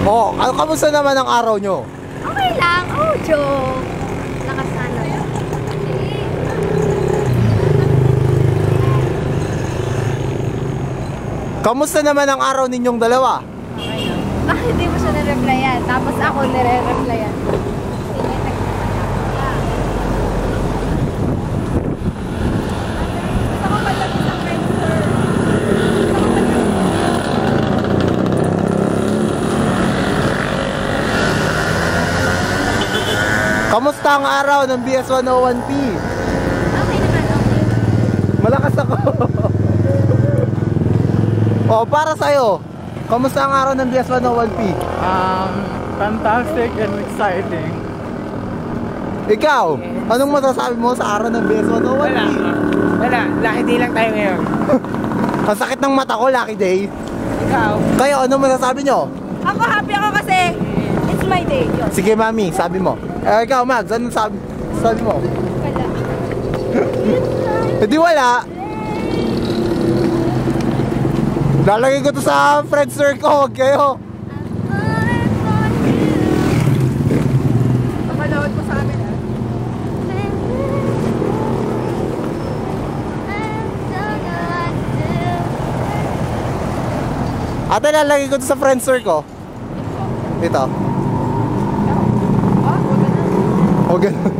Oh, ano, kamusta naman ang araw nyo? Okay lang. Oh, joke. Lakas ano. Kamusta naman ang araw ninyong dalawa? Okay lang. Bakit hindi mo siya nare-replyan? Tapos ako nare-replyan. Kamusta ang araw ng BS101P? Okay naman, okay. Malakas ako. Oh, para sa'yo, kamusta ang araw ng BS101P? Fantastic and exciting. Ikaw, anong masasabi mo sa araw ng BS101P? Wala, lucky day lang tayo ngayon. Ang sakit ng mata ko, lucky day. Ikaw? Kayo, anong masasabi nyo? Ako happy ako kasi it's my day. Yun. Sige, mami, sabi mo. Ikaw, Mags, anong sabi mo? Wala. Hindi wala. Lalagay ko to sa friend circle, huwag kayo. Papanood mo sa amin, ah. Ate, lalagay ko to sa friend circle. Dito. Oh, wag na. O, ganun.